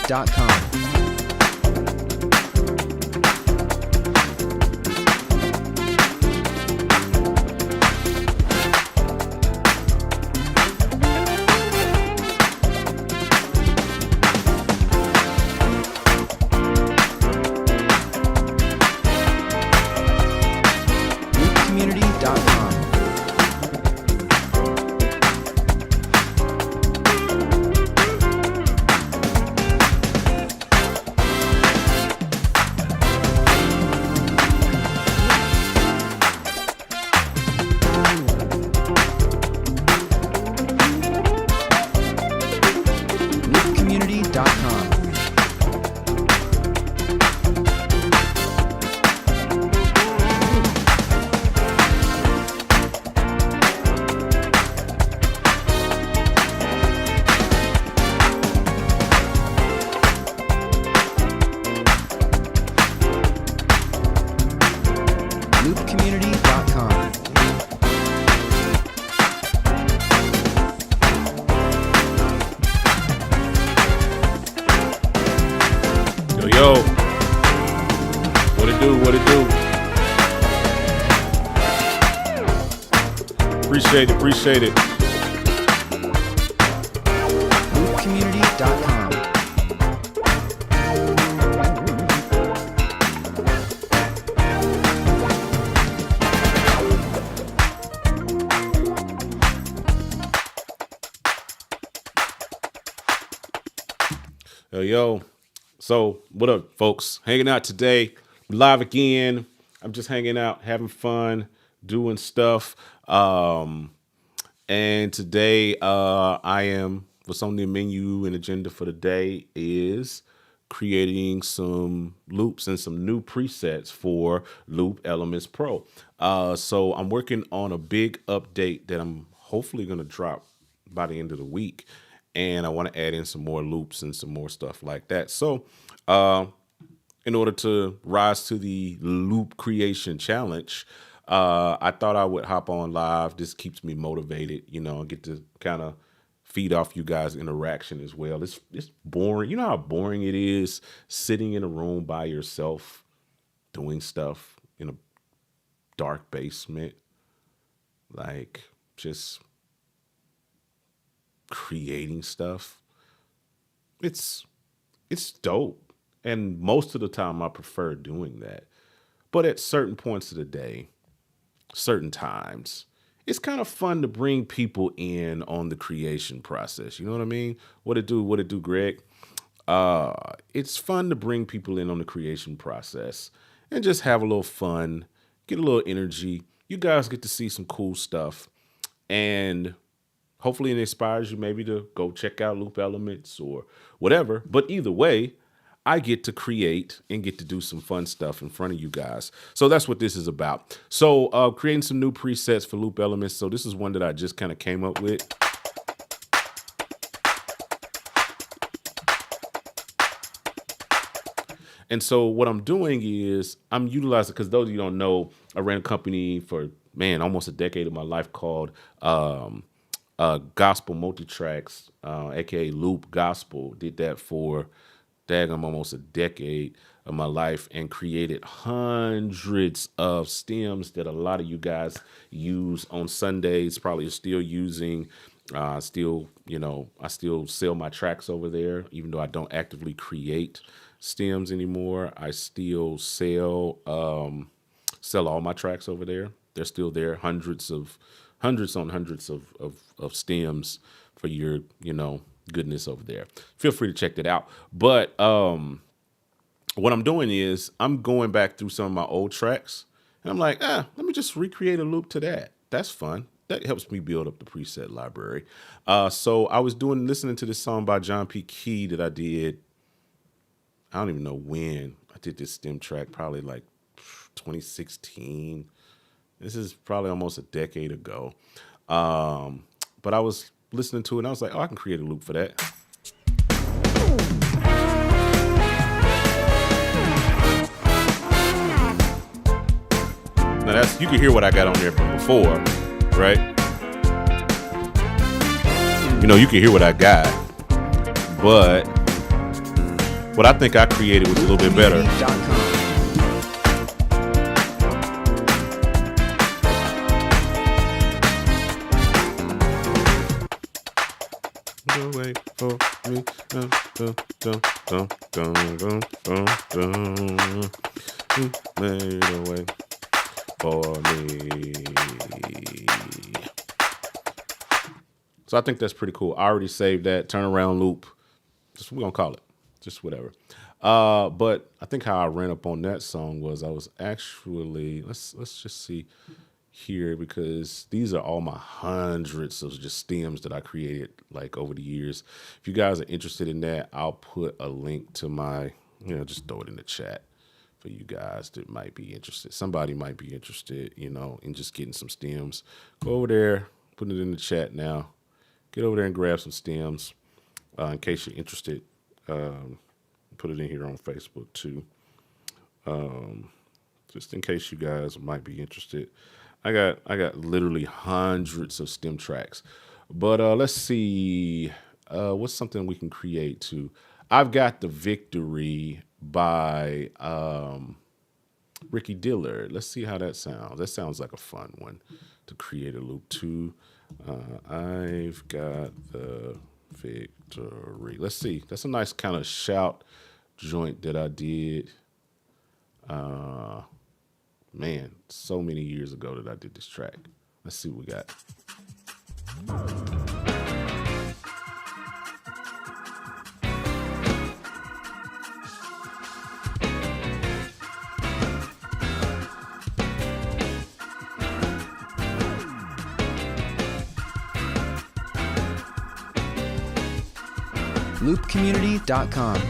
loopcommunity.com. Loopcommunity.com. Yo, what it do? Appreciate it. Loopcommunity.com. Yo. So, what up, folks? Hanging out today, live again. I'm just hanging out, having fun, doing stuff. And today, what's on the menu and agenda for the day is creating some loops and some new presets for Loop Elements Pro. So I'm working on a big update that I'm hopefully going to drop by the end of the week. And I want to add in some more loops and some more stuff like that. So in order to rise to the loop creation challenge, I thought I would hop on live. This keeps me motivated. I get to kind of feed off you guys' interaction as well. It's boring. You know how boring it is sitting in a room by yourself doing stuff in a dark basement, like just creating stuff. It's dope. And most of the time I prefer doing that. But at certain points of the day, certain times, it's kind of fun to bring people in on the creation process. You know what I mean? What it do, Greg? It's fun to bring people in on the creation process and just have a little fun, get a little energy. You guys get to see some cool stuff. And hopefully it inspires you maybe to go check out Loop Elements or whatever. But either way, I get to create and get to do some fun stuff in front of you guys. So that's what this is about. So creating some new presets for Loop Elements. So this is one that I just kind of came up with. And so what I'm doing is I'm utilizing, because those of you who don't know, I ran a company for, almost a decade of my life called Gospel Multitracks, aka Loop Gospel. Did that for almost a decade of my life and created hundreds of stems that a lot of you guys use on Sundays, probably are still using. I still sell my tracks over there, even though I don't actively create stems anymore. I still sell all my tracks over there. They're still there, hundreds on hundreds of stems for your, goodness over there. Feel free to check that out. But what I'm doing is I'm going back through some of my old tracks and I'm like, let me just recreate a loop to that. That's fun. That helps me build up the preset library. So I was listening to this song by John P. Key that I did. I don't even know when I did this stem track, probably like 2016. This is probably almost a decade ago. But I was listening to it and I was like, I can create a loop for that. Now you can hear what I got on there from before, right? You can hear what I got, but what I think I created was a little bit better. Wait for me. Made a way for me. So I think that's pretty cool. I already saved that turnaround loop. Just we're gonna call it. Just whatever. But I think how I ran up on that song was I was actually let's just see here, because these are all my hundreds of just stems that I created like over the years. If you guys are interested in that, I'll put a link to my, just throw it in the chat for you guys that might be interested. Somebody might be interested, in just getting some stems. Go over there, put it in the chat now. Get over there and grab some stems in case you're interested. Put it in here on Facebook too. Just in case you guys might be interested. I got literally hundreds of stem tracks. But let's see. What's something we can create too? I've got The Victory by Ricky Dillard. Let's see how that sounds. That sounds like a fun one to create a loop to. I've got The Victory. Let's see. That's a nice kind of shout joint that I did. Man, so many years ago that I did this track. Let's see what we got. loopcommunity.com.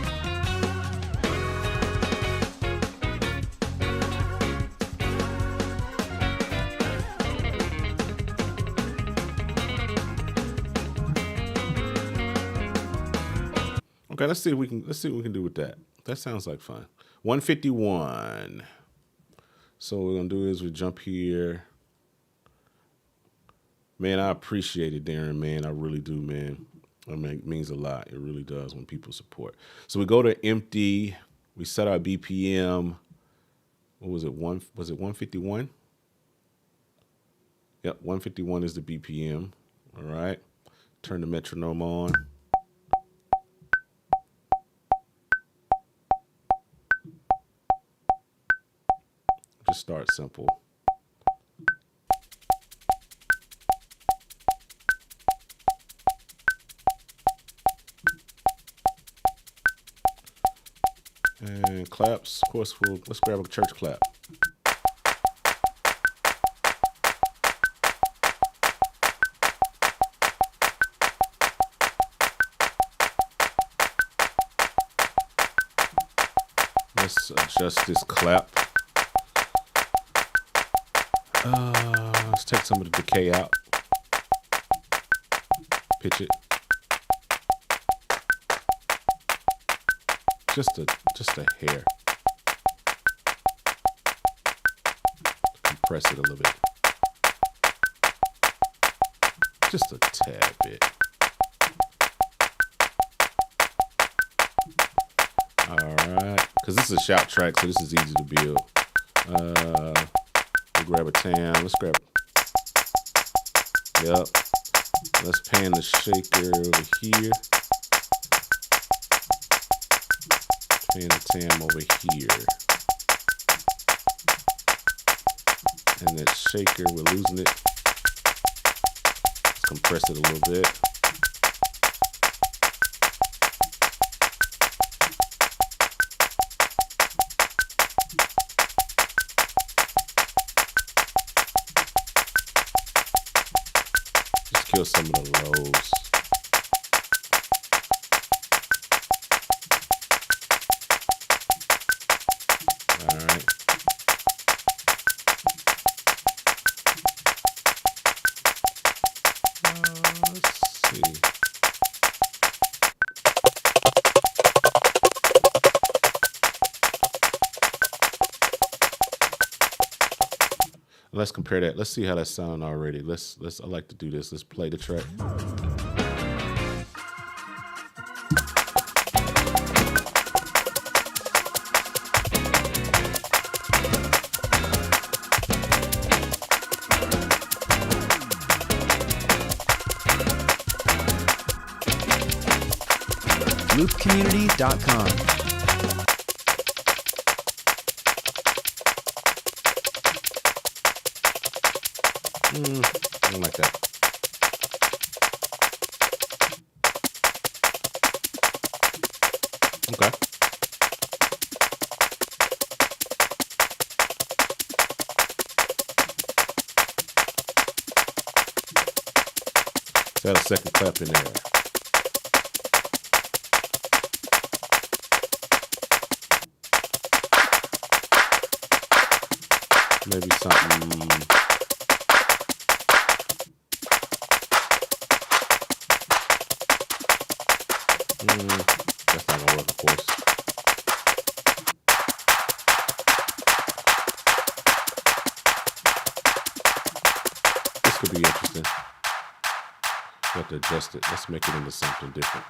Okay, let's see what we can do with that. That sounds like fun. 151. So what we're gonna do is we jump here. Man, I appreciate it, Darren, man. I really do, man. I mean, it means a lot. It really does when people support. So we go to empty. We set our BPM. What was it? Was it 151? Yep, 151 is the BPM. All right. Turn the metronome on. Just start simple. And claps, of course, let's grab a church clap. Let's adjust this clap. Let's take some of the decay out. Pitch it. Just a hair. Compress it a little bit. Just a tad bit. All right, because this is a shout track, so this is easy to build. We'll grab a tam. Let's grab. Yep. Let's pan the shaker over here. Pan the tam over here. And that shaker, we're losing it. Let's compress it a little bit. Just kill some of the lows. Let's compare that. Let's see how that sounds already. I like to do this. Let's play the track. loopcommunity.com. I don't like that. Okay. Is that a second clap in there? Maybe something. That's not gonna work, of course. This could be interesting. You have to adjust it. Let's make it into something different.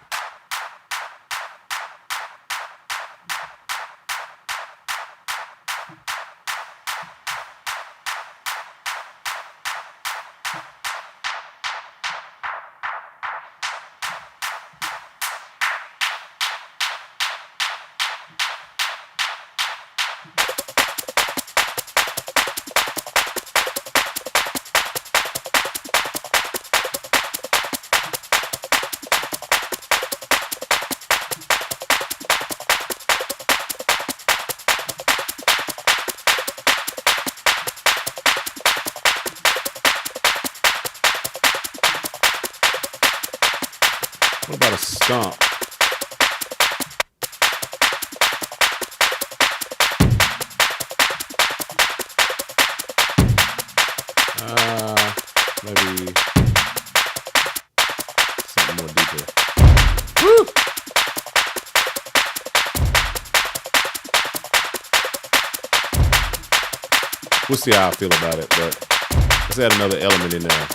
What about a stomp? Maybe something more deeper. Woo! We'll see how I feel about it, but let's add another element in there.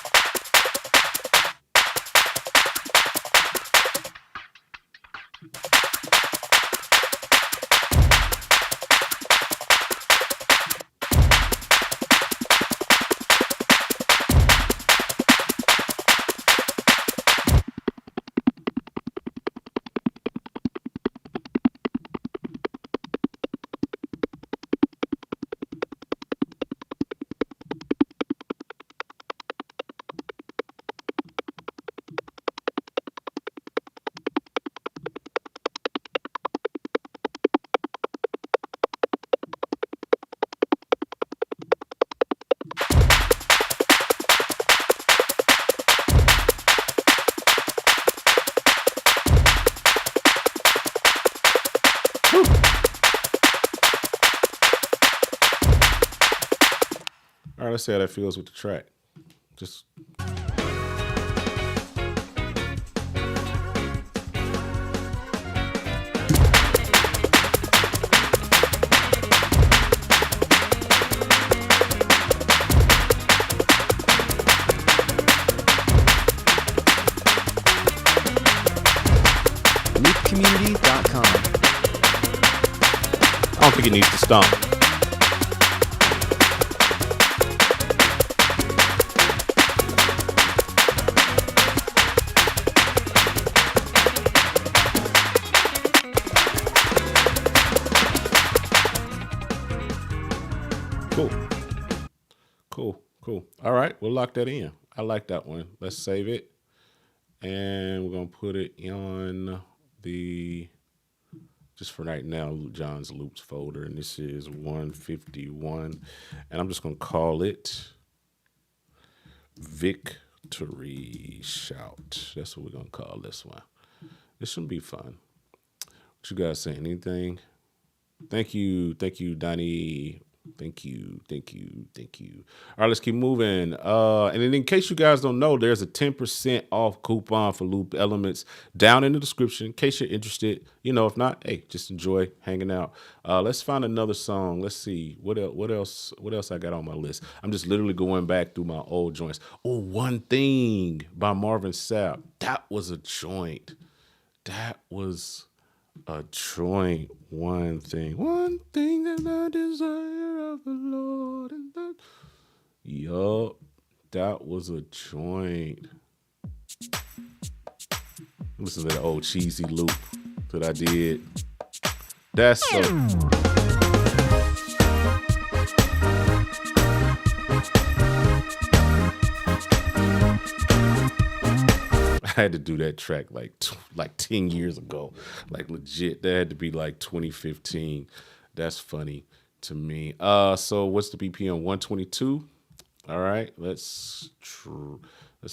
All right, let's see how that feels with the track. Just loopcommunity.com. I don't think it needs to stomp. Cool. All right, we'll lock that in. I like that one. Let's save it. And we're going to put it on the, just for right now, John's Loops folder. And this is 151. And I'm just going to call it Victory Shout. That's what we're going to call this one. This should be fun. What you guys saying? Anything? Thank you, Donnie. Thank you. All right, let's keep moving. And then in case you guys don't know, there's a 10% off coupon for Loop Elements down in the description in case you're interested. If not, hey, just enjoy hanging out. Let's find another song. Let's see. What else I got on my list? I'm just literally going back through my old joints. Oh, One Thing by Marvin Sapp. That was a joint. One thing that I desire of the Lord. Yup, that was a joint. Listen to that old cheesy loop. that I did. That's so. I had to do that track like 10 years ago. Like legit. That had to be like 2015. That's funny to me. So what's the BPM? 122. All right. Let's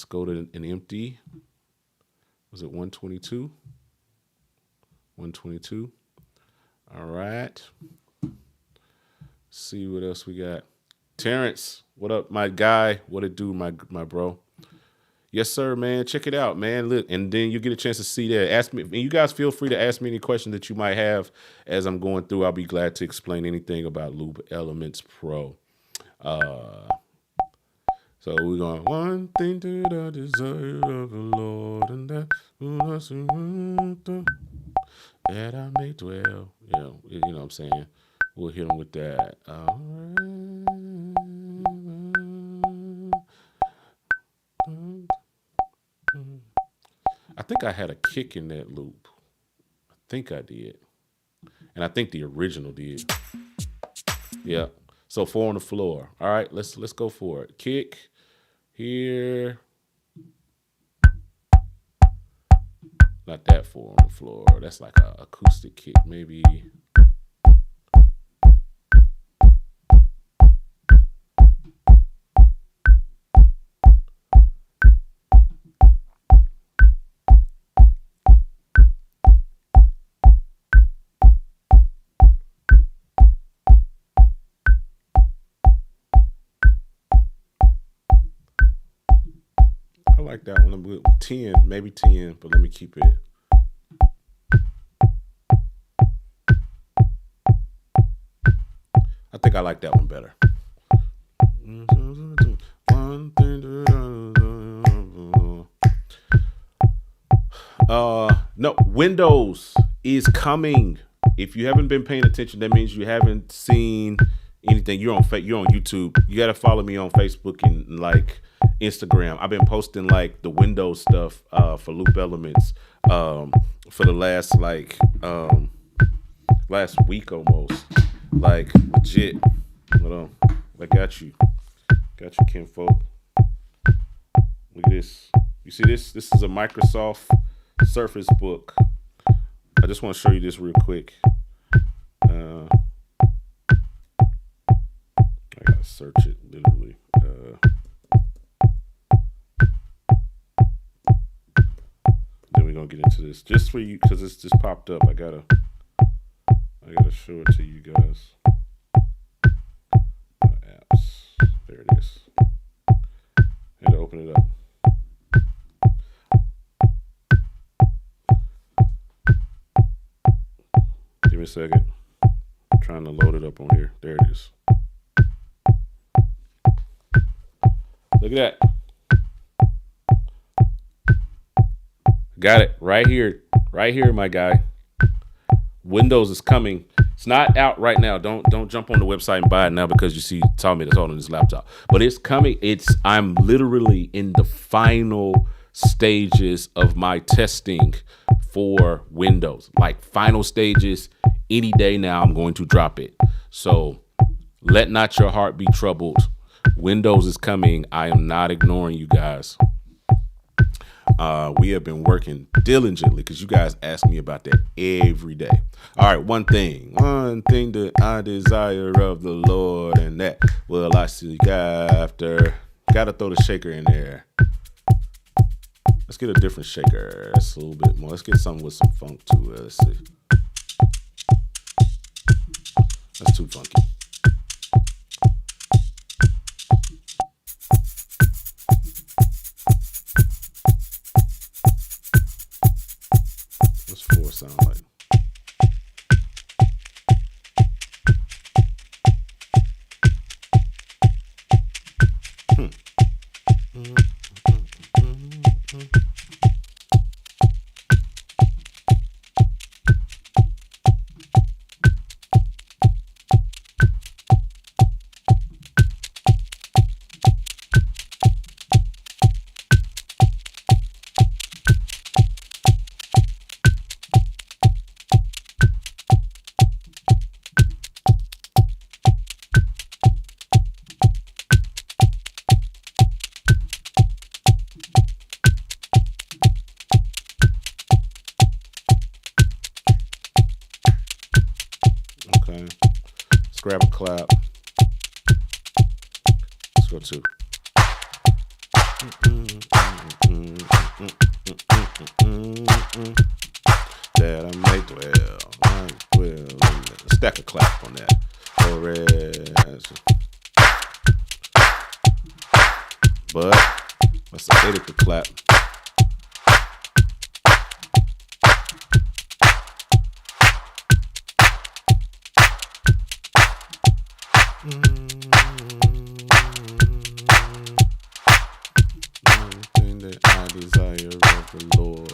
go to an empty. Was it 122? 122. All right. See what else we got. Terrence, what up, my guy? What it do, my bro? Yes, sir, man. Check it out, man. Look, and then you get a chance to see that. Ask me, and you guys feel free to ask me any questions that you might have as I'm going through. I'll be glad to explain anything about Loop Elements Pro. So we're going, one thing to the desire of the Lord, and that I may dwell. You know what I'm saying? We'll hit him with that. I think I had a kick in that loop. I think I did. And I think the original did. Yeah. So 4 on the floor. All right, let's go for it. Kick here. Not that 4 on the floor. That's like an acoustic kick, maybe. I like that one. I'm good. 10, maybe 10, but let me keep it. I think I like that one better. No, Windows is coming. If you haven't been paying attention, that means you haven't seen anything. You're on YouTube. You got to follow me on Facebook and like Instagram. I've been posting like the Windows stuff for Loop Elements for the last last week almost. Like legit. Hold on. I got you. Got you, kinfolk. Look at this. You see this? This is a Microsoft Surface Book. I just want to show you this real quick. I gotta search it literally. Then we're gonna get into this just for you because it's just popped up. I gotta show it to you guys. Apps. There it is. Had to open it up. Give me a second. I'm trying to load it up on here. There it is. Look at that. Got it right here. Right here, my guy. Windows is coming. It's not out right now. Don't jump on the website and buy it now because you see Tommy that's on this laptop. But it's coming. I'm literally in the final stages of my testing for Windows. Like final stages. Any day now I'm going to drop it. So let not your heart be troubled. Windows is coming. I am not ignoring you guys. We have been working diligently because you guys ask me about that every day. All right, one thing that I desire of the Lord, and that will I seek after. Gotta throw the shaker in there. Let's get a different shaker. That's a little bit more. Let's get something with some funk to it. Let's see. That's too funky. What's 4 sound like? grab a clap. Let's go to. That I may dwell. Stack a clap on that. But let's edit the clap. Anything that I desire of the Lord.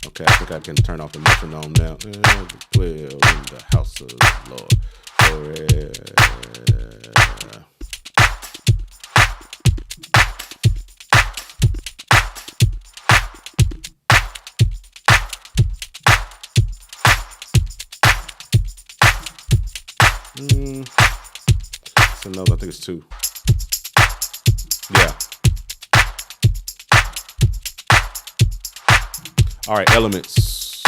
Okay, I think I can turn off the metronome now. Dwell in the house of the Lord forever. It's another, I think it's 2. Yeah. All right, elements.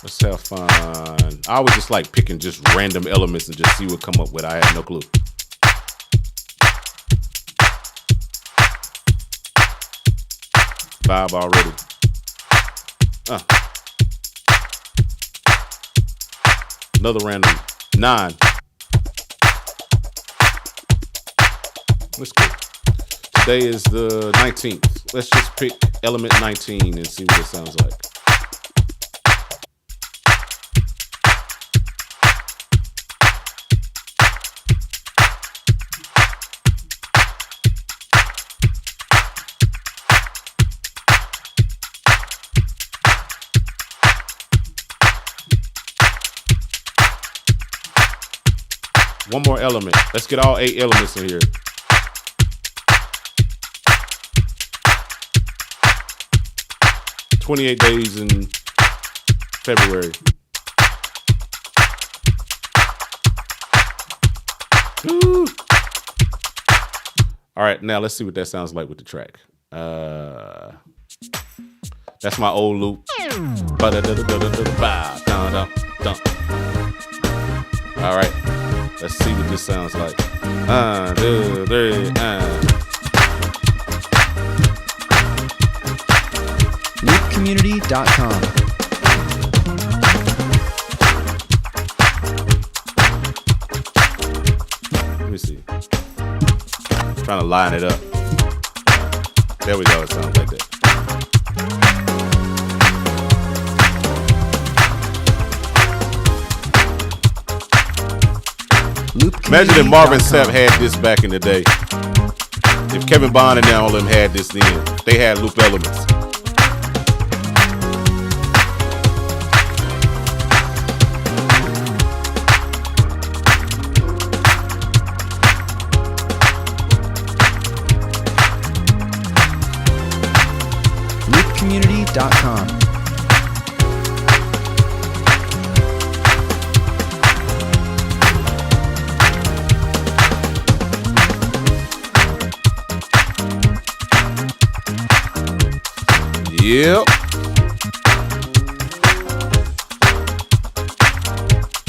Let's have fun. I always just like picking just random elements and just see what come up with. I had no clue. Vibe already. Another random 9. Let's go. Today is the 19th. Let's just pick element 19 and see what it sounds like. One more element. Let's get all 8 elements in here. "28 days in February." Woo. All right, now let's see what that sounds like with the track. That's my old loop. All right, let's see what this sounds like. 1, 2, 3, loopcommunity.com. Let me see. Trying to line it up. There we go. It sounds like that. Imagine if Marvin Sapp had this back in the day. If Kevin Bond and all of them had this then, they had loop elements. loopcommunity.com. Yep.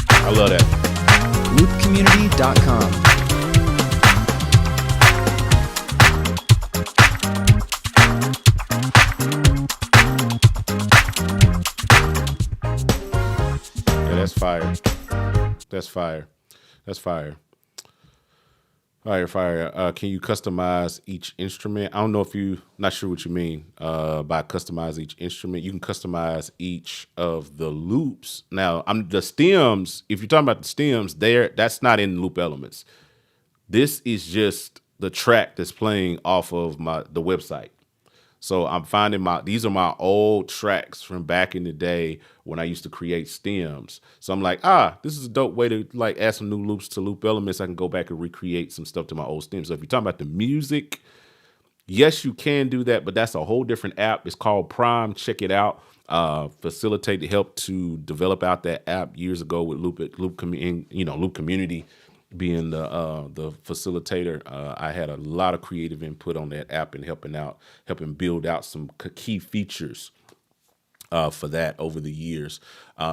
I love that. loopcommunity.com. Yeah, that's fire. That's fire. That's fire. Fire. Can you customize each instrument? I don't know if not sure what you mean by customize each instrument. You can customize each of the loops. Now, the stems. If you're talking about the stems, that's not in loop elements. This is just the track that's playing off of the website. So I'm finding these are my old tracks from back in the day when I used to create stems. So I'm like, this is a dope way to like add some new loops to loop elements. I can go back and recreate some stuff to my old stems. So if you're talking about the music, yes, you can do that, but that's a whole different app. It's called Prime. Check it out. Facilitate help to develop out that app years ago with Loop Community being the facilitator. I had a lot of creative input on that app and helping build out some key features for that over the years.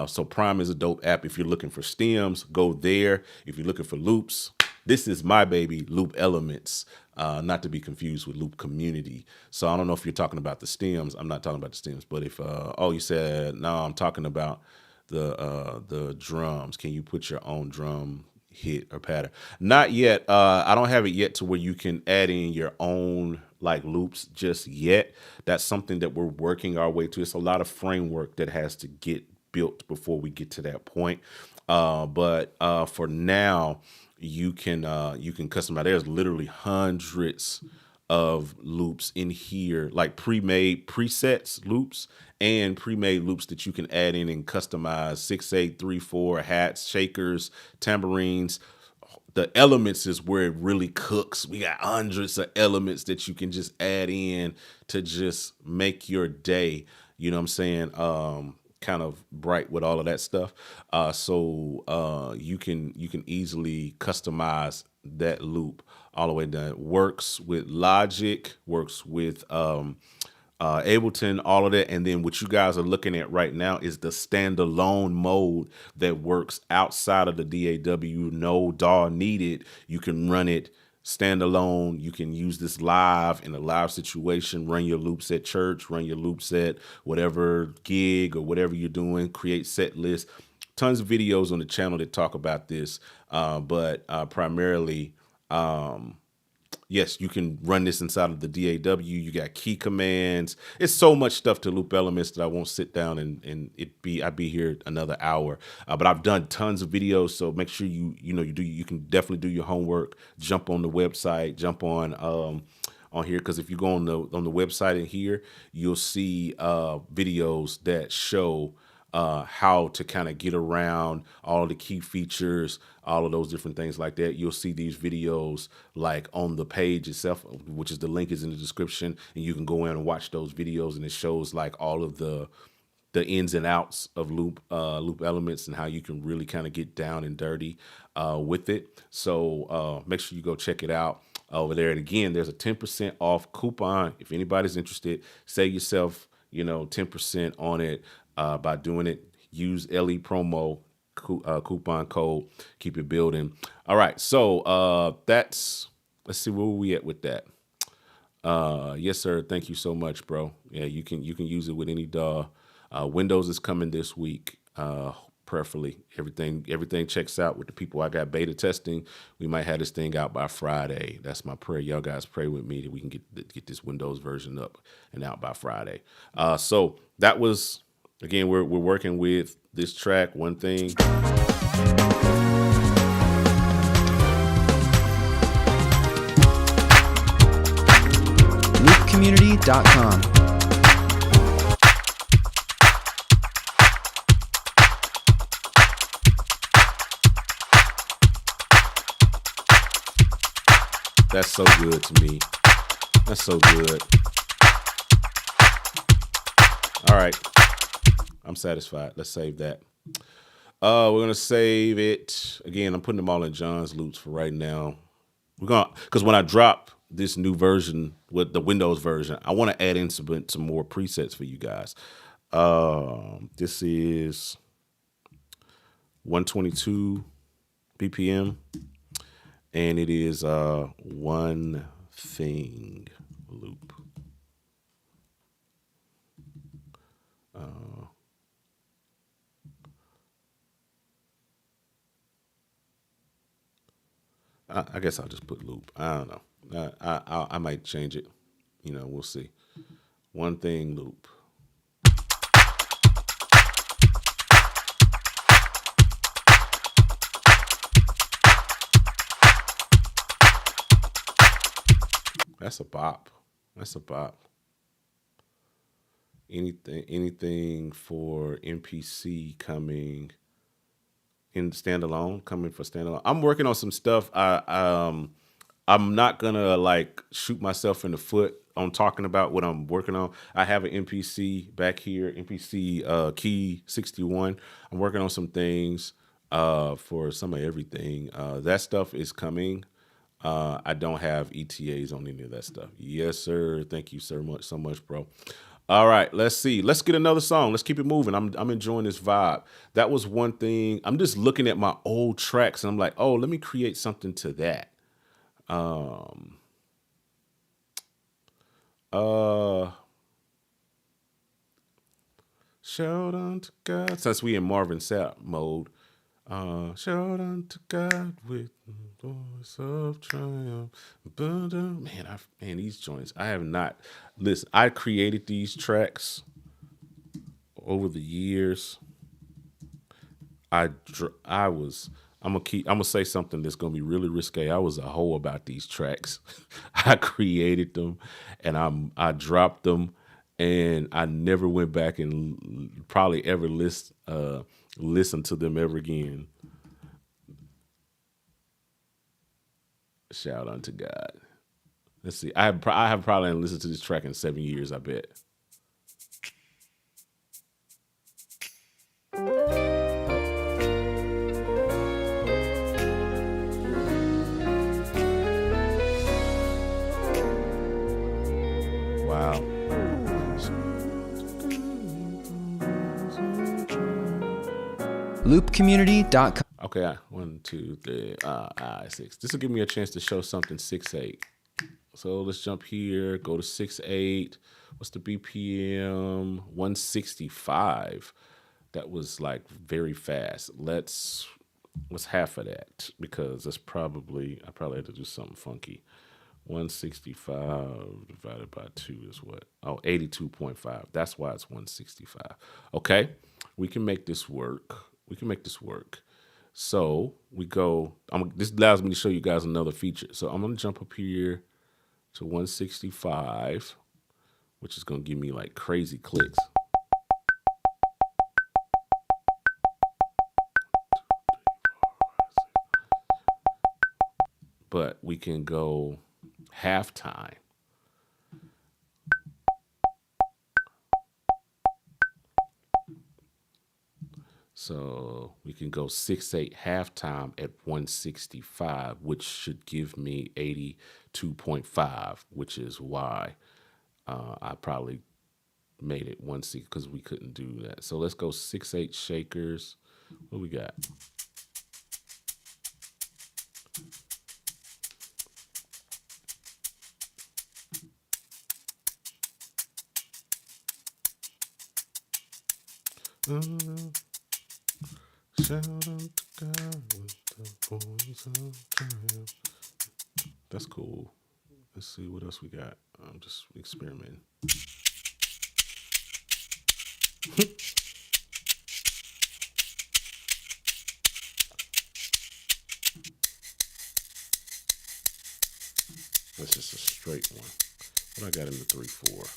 So Prime is a dope app. If you're looking for stems, go there. If you're looking for loops, this is my baby, Loop Elements, not to be confused with Loop Community. So I don't know if you're talking about the stems. I'm not talking about the stems, but if oh, you said no, I'm talking about the drums. Can you put your own drum hit or pattern? Not yet. I don't have it yet to where you can add in your own like loops just yet. That's something that we're working our way to. It's a lot of framework that has to get built before we get to that point. But for now, you can customize. There's literally hundreds of loops in here, like pre-made presets loops and pre-made loops that you can add in and customize. 6/8, 3/4 hats, shakers, tambourines. The elements is where it really cooks. We got hundreds of elements that you can just add in to just make your day, you know what I'm saying, kind of bright with all of that stuff. So you can easily customize that loop all the way down. Works with Logic, works with Ableton, all of that. And then what you guys are looking at right now is the standalone mode that works outside of the DAW. No DAW needed. You can run it standalone. You can use this live in a live situation, run your loops at church, run your loops at whatever gig or whatever you're doing, create set lists. Tons of videos on the channel that talk about this. But primarily, yes, you can run this inside of the DAW. You got key commands. It's so much stuff to Loop Elements that I won't sit down and I'd be here another hour. But I've done tons of videos, so make sure you can definitely do your homework. Jump on the website. Jump on here, because if you go on the website in here, you'll see videos that show how to kind of get around all of the key features, all of those different things like that. You'll see these videos like on the page itself, which is the link is in the description, and you can go in and watch those videos, and it shows like all of the ins and outs of loop elements and how you can really kind of get down and dirty with it. So make sure you go check it out over there. And again, there's a 10% off coupon if anybody's interested. Save yourself 10% on it by doing it. Use LE promo coupon code. Keep it building. All right, so let's see where we at with that. Yes, sir. Thank you so much, bro. Yeah, you can use it with any DAW. Windows is coming this week. Prayerfully, everything checks out with the people I got beta testing. We might have this thing out by Friday. That's my prayer. Y'all guys pray with me that we can get this Windows version up and out by Friday. So that was, again, we're working with this track, One Thing. loopcommunity.com. That's so good to me. That's so good. All right. I'm satisfied. Let's save that. We're going to save it. Again, I'm putting them all in John's loops for right now. Because when I drop this new version with the Windows version, I want to add in some more presets for you guys. This is 122 BPM. And it is One Thing loop. I guess I'll just put loop. I don't know. I might change it. We'll see. One Thing loop. That's a bop. That's a bop. Anything for MPC coming in standalone, coming for standalone. I'm working on some stuff. I'm not gonna like shoot myself in the foot on talking about what I'm working on. I have an MPC back here, MPC Key 61. I'm working on some things for some of everything. That stuff is coming. I don't have ETAs on any of that stuff. Yes, sir. Thank you so much, bro. All right, let's see. Let's get another song. Let's keep it moving. I'm enjoying this vibe. That was one thing. I'm just looking at my old tracks and I'm like, oh, let me create something to that. Um uh Shout unto God. Since we in Marvin Sapp mode. Shout unto God with the voice of triumph. Man, these joints. I have not. Listen, I created these tracks over the years. I was. I'm gonna say something that's gonna be really risque. I was a hoe about these tracks. I created them, and I dropped them, and I never went back and probably ever listen to them ever again. Shout unto God. Let's see. I have probably listened to this track in 7 years. I bet. Wow. loopcommunity.com. Okay. 1, 2, 3, 6. This will give me a chance to show something 6/8. So let's jump here. Go to 6/8. What's the BPM? 165. That was like very fast. What's half of that? Because I probably had to do something funky. 165 divided by 2 is what? Oh, 82.5. That's why it's 165. Okay, we can make this work. We can make this work. So we go. This allows me to show you guys another feature. So I'm gonna jump up here to 165, which is gonna give me like crazy clicks. But we can go halftime. So we can go 6/8 halftime at 165, which should give me 82.5, which is why I probably made it 160 because we couldn't do that. So let's go 6/8 shakers. What we got? Shout out to God with the voice of triumph. That's cool. Let's see what else we got. I'm just experimenting. That's just a straight one. What I got in the 3/4?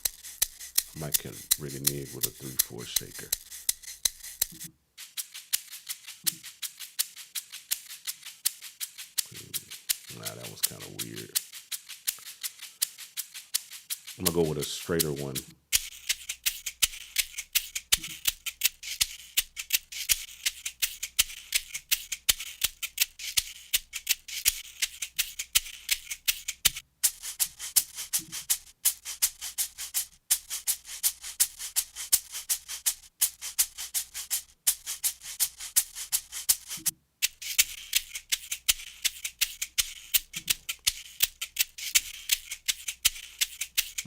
I might can renege with a 3/4 shaker. Nah, that was kind of weird. I'm gonna go with a straighter one.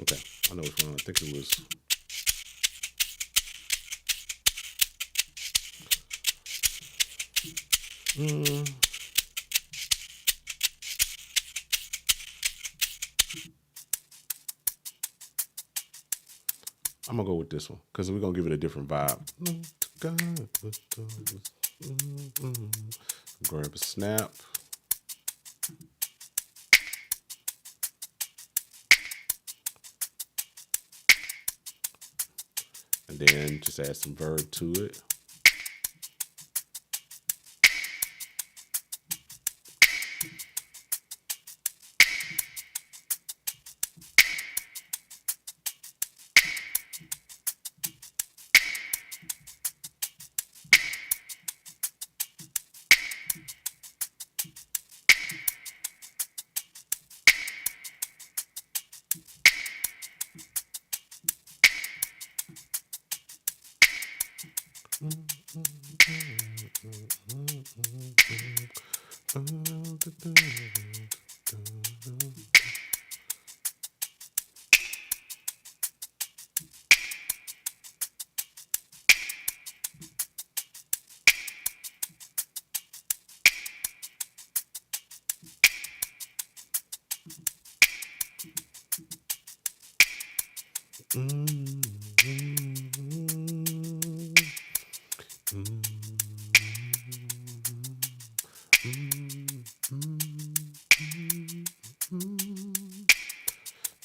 Okay, I know which one. I think it was. I'm gonna go with this one because we're gonna give it a different vibe. Grab a snap. And then just add some verb to it.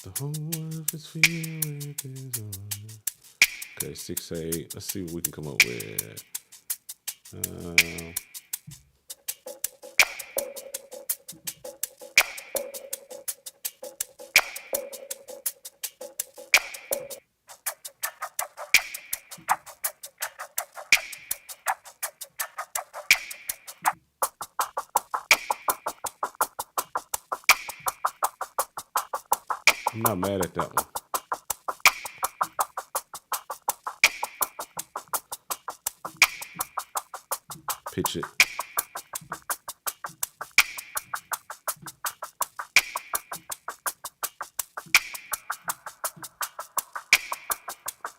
The whole world is feeling with this on. Okay, 6-8. Let's see what we can come up with. I'm not mad at that one. Pitch it.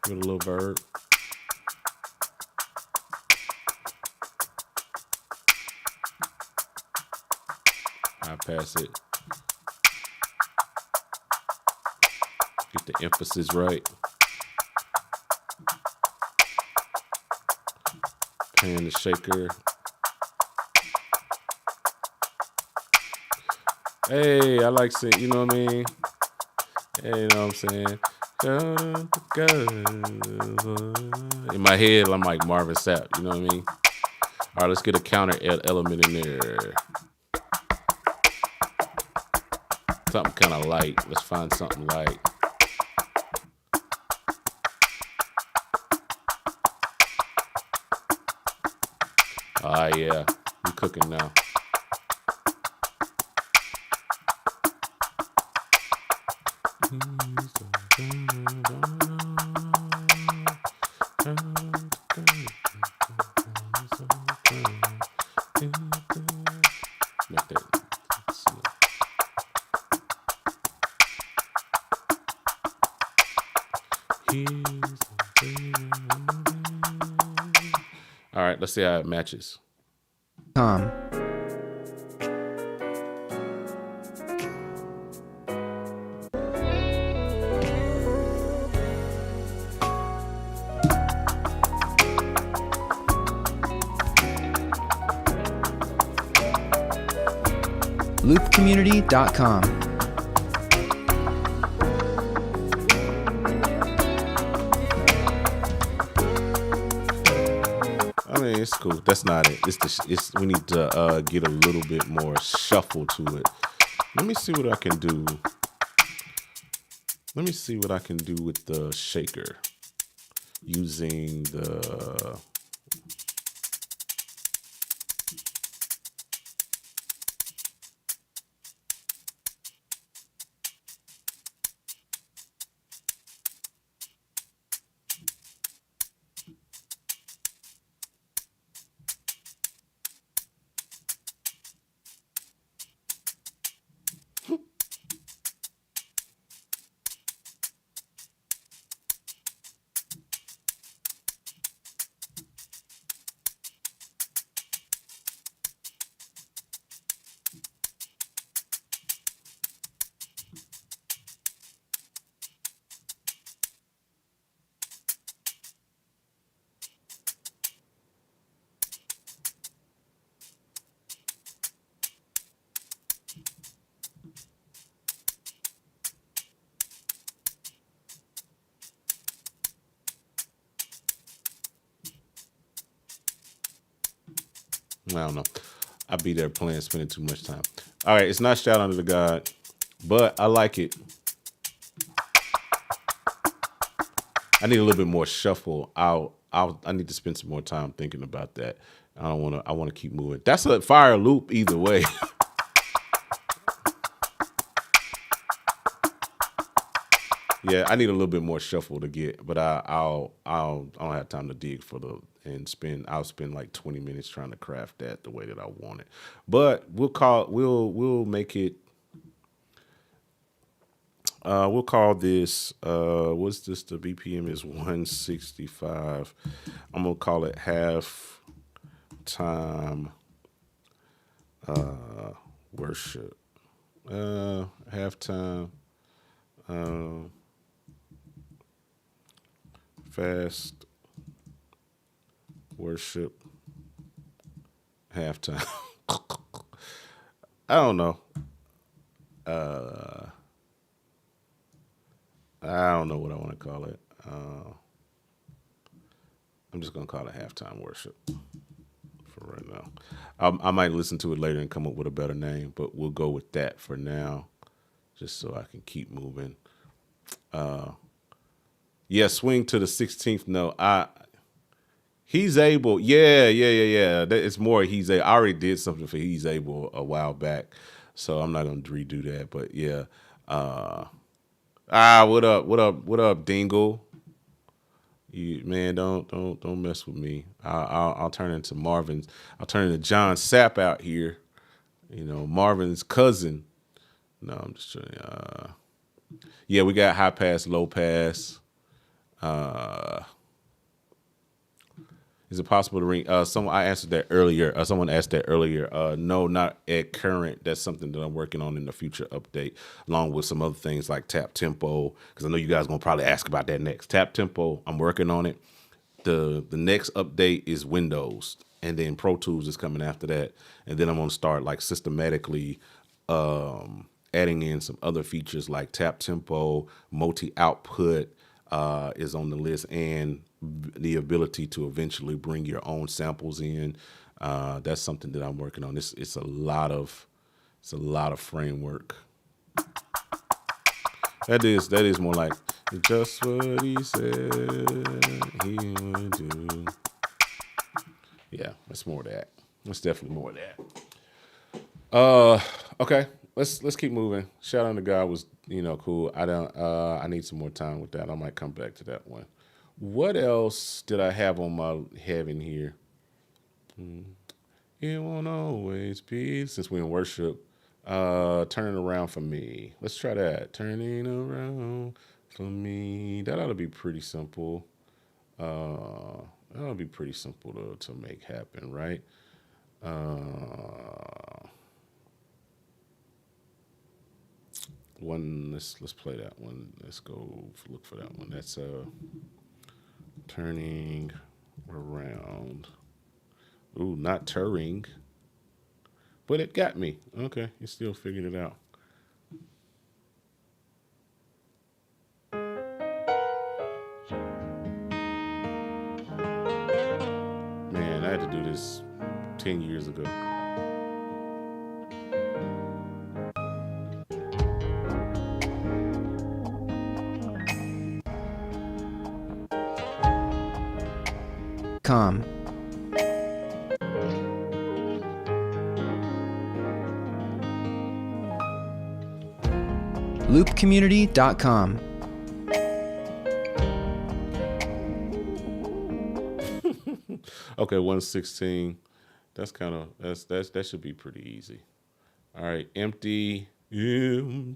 With a little bird. I pass it. Get the emphasis right. Pan the shaker. Hey, I like saying, you know what I mean? Hey, you know what I'm saying? In my head, I'm like Marvin Sapp, you know what I mean? All right, let's get a counter element in there. Something kind of light. Let's find something light. Ah, yeah. We cooking now. Like that. All right, let's see how it matches. loopcommunity.com. I mean, it's cool. That's not it. It's we need to get a little bit more shuffle to it. Let me see what I can do. Let me see what I can do with the shaker using the. I don't know. I'd be there playing, spending too much time. All right, it's not Shout Under the God, but I like it. I need a little bit more shuffle. I need to spend some more time thinking about that. I want to keep moving. That's a fire loop either way. Yeah, I need a little bit more shuffle to get, but I don't have time to dig for the and I'll spend like 20 minutes trying to craft that the way that I want it. But we'll make it. We'll call this. What's this? The BPM is 165. I'm gonna call it half time worship. Halftime fast worship halftime. I don't know. I don't know what I want to call it. I'm just gonna call it halftime worship for right now. I might listen to it later and come up with a better name, but we'll go with that for now, just so I can keep moving. Yeah, swing to the 16th note. He's able. Yeah. It's more he's able. I already did something for he's able a while back, so I'm not gonna redo that. But yeah. What up, Dingle? You man, don't mess with me. I'll turn into Marvin's. I'll turn into John Sapp out here. You know, Marvin's cousin. No, I'm just trying. Yeah, we got high pass, low pass. Is it possible to ring? I answered that earlier. Someone asked that earlier. No, not at current. That's something that I'm working on in the future update, along with some other things like tap tempo. Because I know you guys gonna probably ask about that next. Tap tempo. I'm working on it. The next update is Windows, and then Pro Tools is coming after that, and then I'm gonna start like systematically adding in some other features like tap tempo, multi output is on the list, and the ability to eventually bring your own samples in. That's something that I'm working on. It's a lot of framework. That is more like just what he said he would do. Yeah, it's more of that. It's definitely more of that. Okay, let's keep moving. Shout out to God was cool. I need some more time with that. I might come back to that one. What else did I have on my heaven here? It won't always be, since we're in worship. Turning around for me. Let's try that. Turning around for me. That ought to be pretty simple. That'll be pretty simple to make happen, right? Let's play that one. Let's go look for that one. That's turning around. Ooh, not Turing. But it got me. Okay, you still figured it out. Man, I had to do this 10 years ago. Com. loopcommunity.com. Okay, 116. That should be pretty easy. All right, empty me.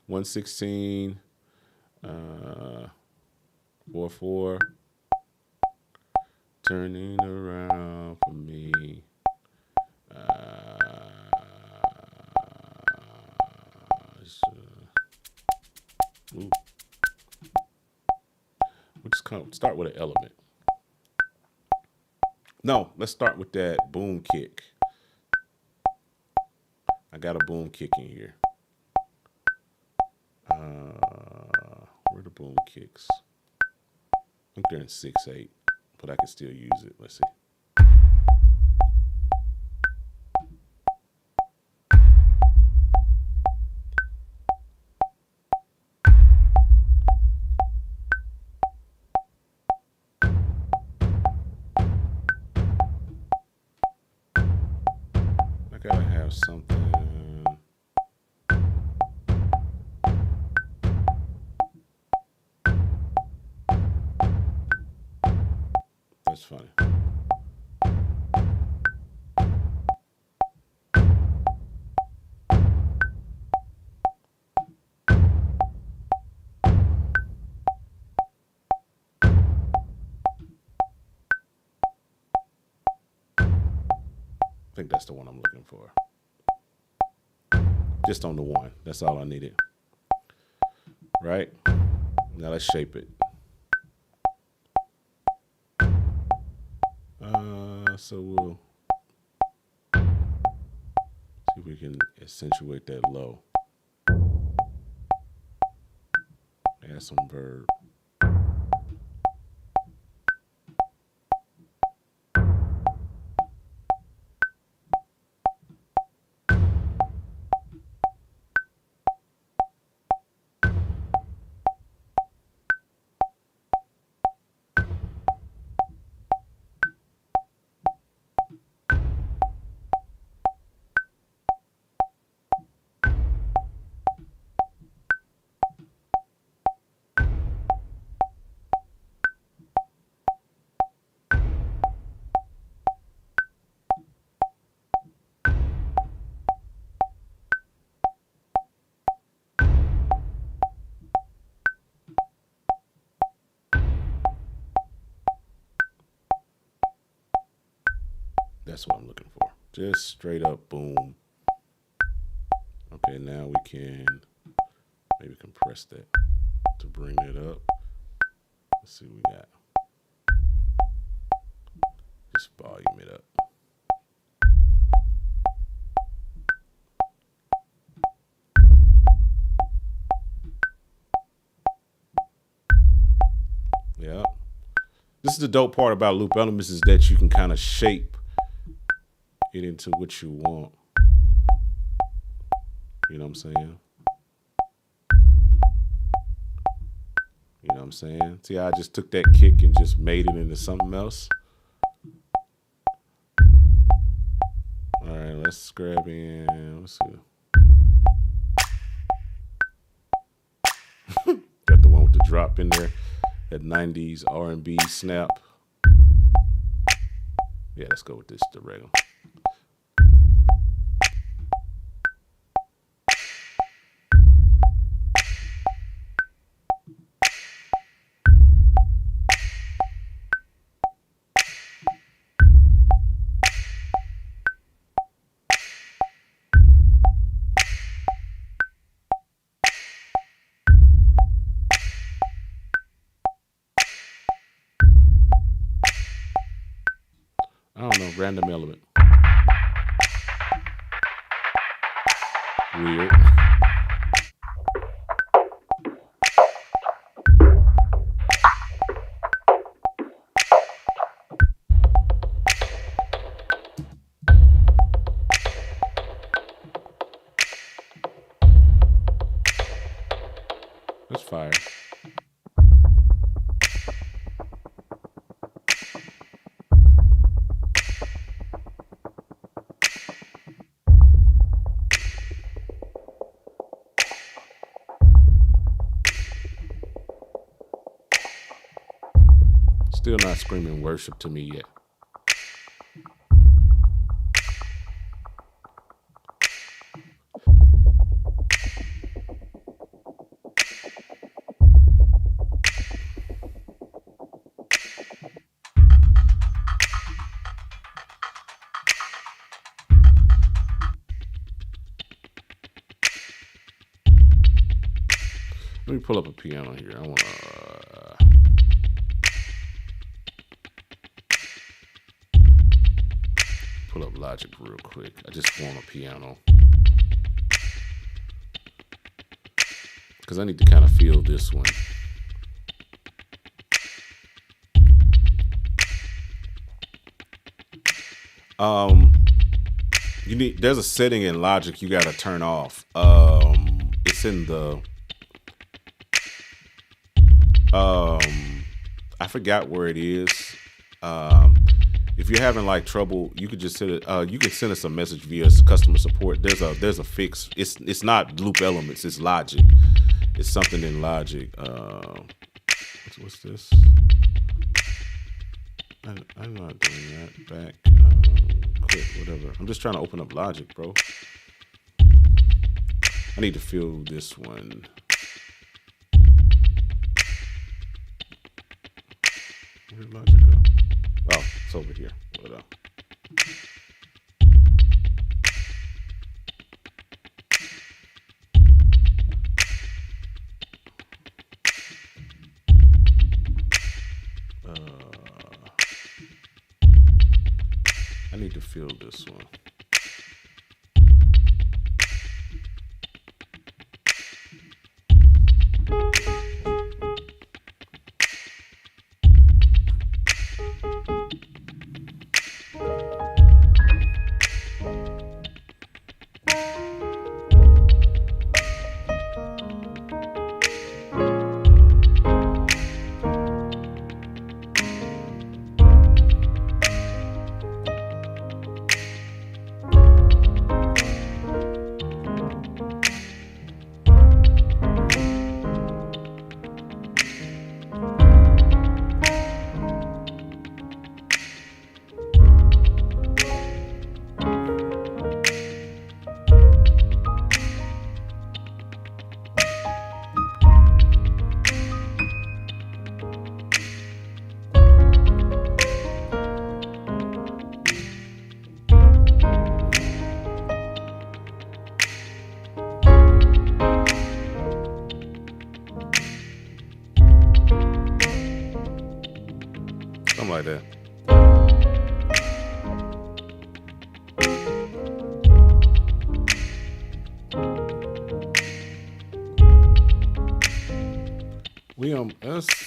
116. 4/4. Turning around for me. Ooh. We'll just start with an element. No, let's start with that boom kick. I got a boom kick in here. Where are the boom kicks? I think they're in 6/8, but I can still use it. Let's see. I gotta have something. funny. I think that's the one I'm looking for. Just on the one. That's all I needed. Right? Now let's shape it. So we'll see if we can accentuate that low. Add some verb. That's what I'm looking for. Just straight up, boom. Okay, now we can maybe compress that to bring it up. Let's see what we got. Just volume it up. Yeah. This is the dope part about loop elements is that you can kind of shape it into what you want. You know what I'm saying? You know what I'm saying? See how I just took that kick and just made it into something else? All right, let's grab in. Let's see. Got the one with the drop in there. That 90s R&B snap. Yeah, let's go with this, the regular. I don't know, random element. Weird. That's fire. Still not screaming worship to me yet. Let me pull up a piano here. I want to pull up Logic real quick. I just want a piano because I need to kind of feel this one. There's a setting in Logic you got to turn off. It's in the I forgot where it is. If you're having like trouble, you could just send it. You can send us a message via customer support. There's a fix. It's not loop elements. It's Logic. It's something in Logic. What's this? I'm not doing that. Back, quit, whatever. I'm just trying to open up Logic, bro. I need to fill this one. Where did Logic go? Oh, it's over here. Hold on. I need to fill this one. Something like that.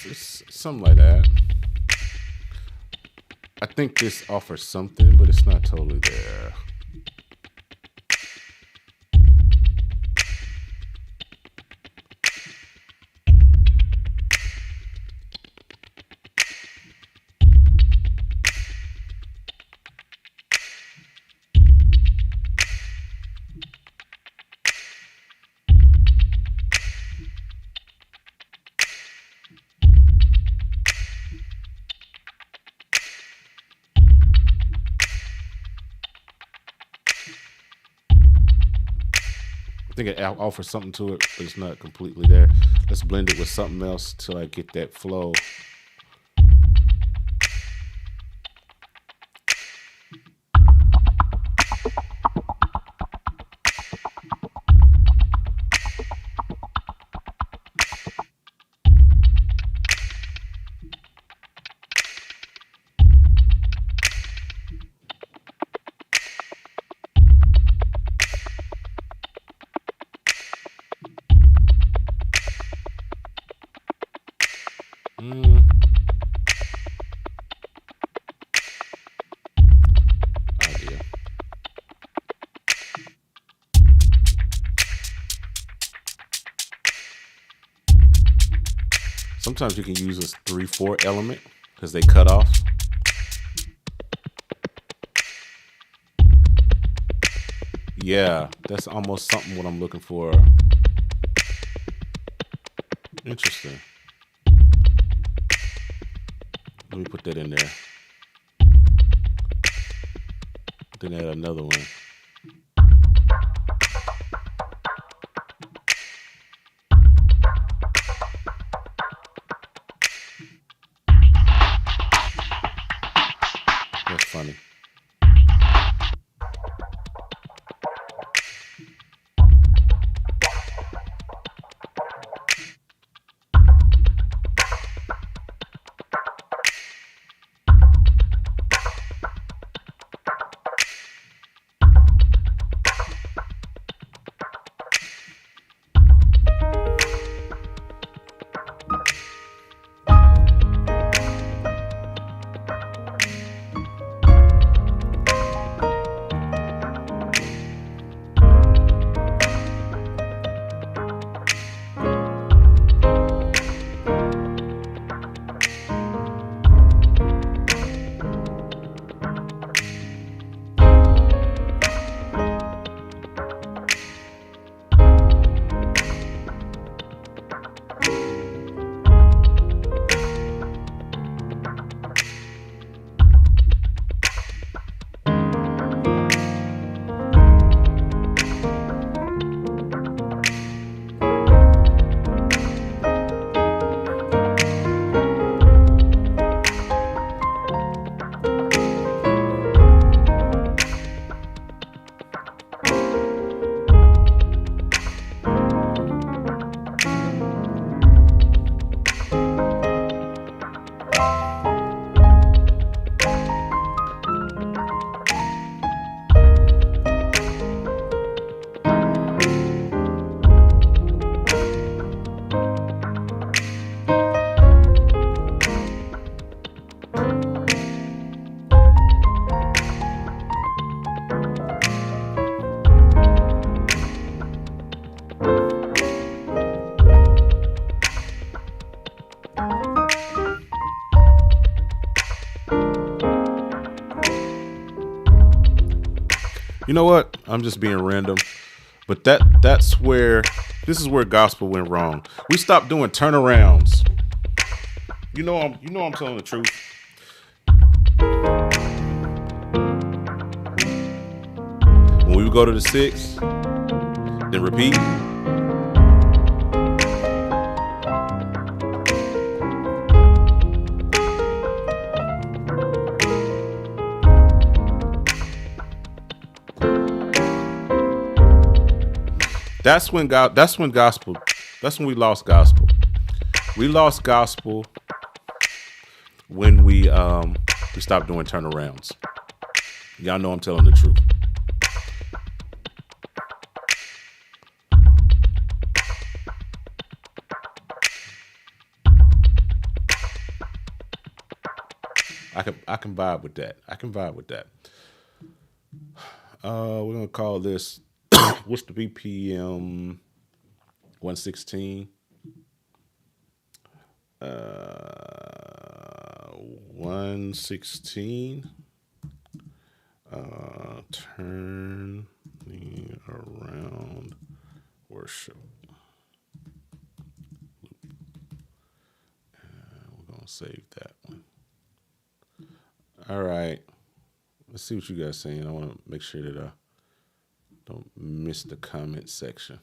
It's something like that. I think this offers something, but it's not totally there. I think it offers something to it, but it's not completely there. Let's blend it with something else till I get that flow. Idea. Sometimes you can use this 3/4 element because they cut off. Yeah, that's almost something what I'm looking for. Interesting. Let me put that in there. Then add another one. That's funny. You know what? I'm just being random. But that's where this is where gospel went wrong. We stopped doing turnarounds. I'm telling the truth. When we would go to the 6, then repeat. That's when we lost gospel. We lost gospel when we stopped doing turnarounds. Y'all know I'm telling the truth. I can vibe with that. We're gonna call this what's the BPM? 116. 116. Turn me around worship. We're gonna save that one. All right. Let's see what you guys saying. I want to make sure that I don't miss the comment section.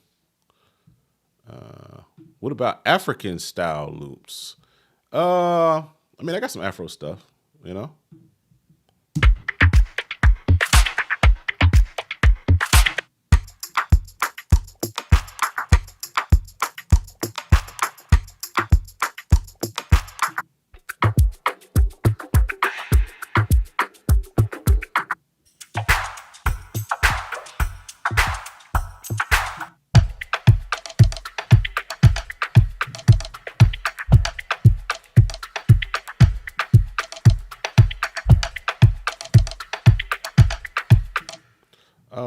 What about African style loops? I got some Afro stuff, you know.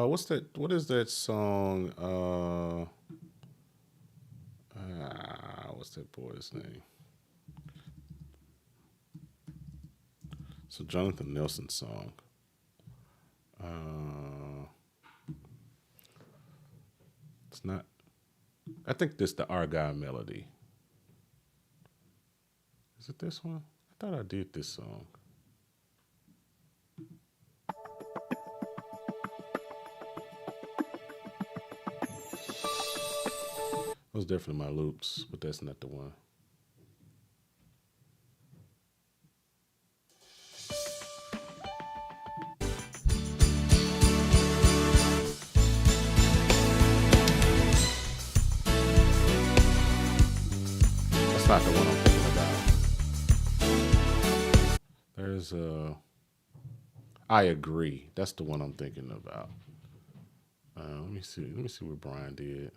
What's that? What is that song? What's that boy's name? It's a Jonathan Nelson song. It's not. I think this the Argyle melody. Is it this one? I thought I did this song. Those definitely my loops, but that's not the one. That's not the one I'm thinking about. There's I agree. That's the one I'm thinking about. Let me see what Brian did.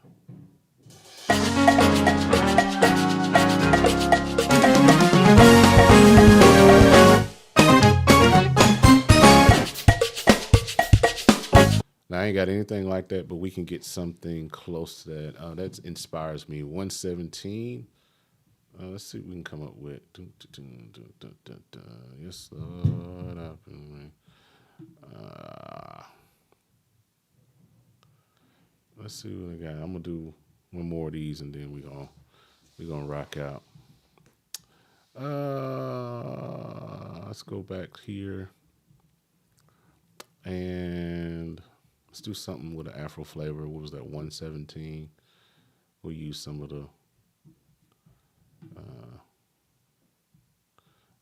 Now, I ain't got anything like that, but we can get something close to that. That inspires me. 117. Let's see what we can come up with. Yes, Lord. Let's see what I got. I'm gonna do one more of these, and then we're gonna rock out. Let's go back here, and let's do something with an Afro flavor. What was that? 117. We'll use some of the.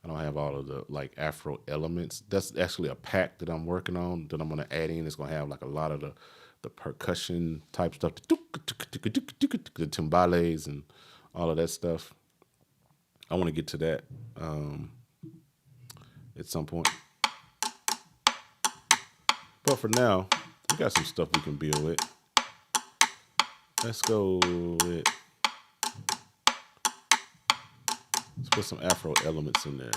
I don't have all of the like Afro elements. That's actually a pack that I'm working on that I'm gonna add in. It's gonna have like a lot of the percussion type stuff, the timbales and all of that stuff. I want to get to that at some point. But for now, we got some stuff we can build with. Let's go with. Let's put some Afro elements in there.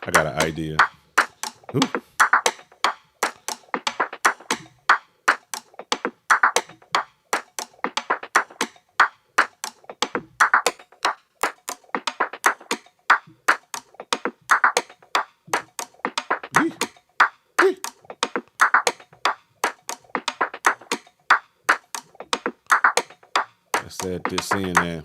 I got an idea. Ooh. Let's add this in there.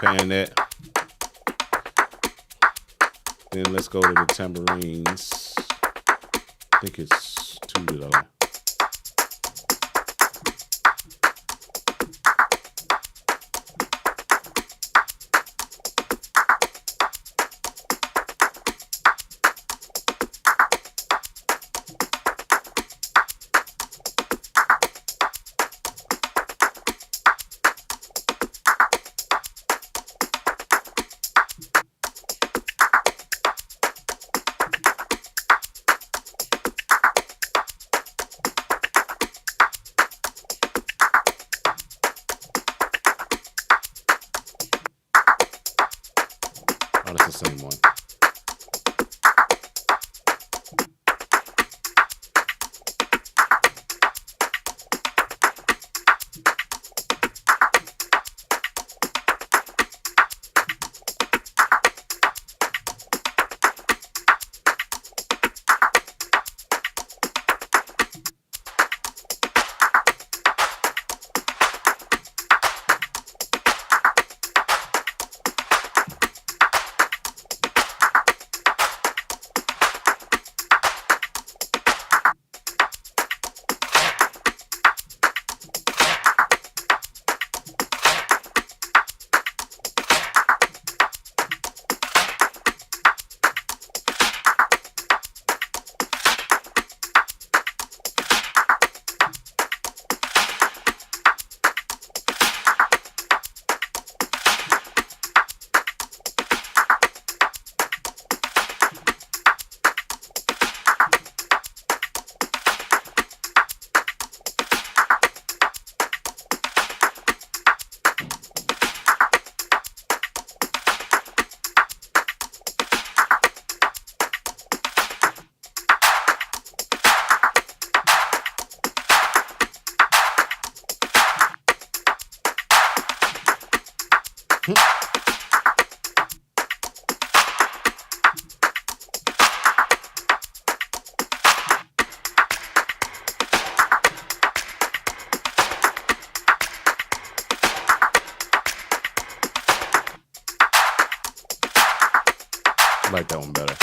Pan that. Then let's go to the tambourines. I think it's 2 that I like. Oh, that's the same one. I like that one better.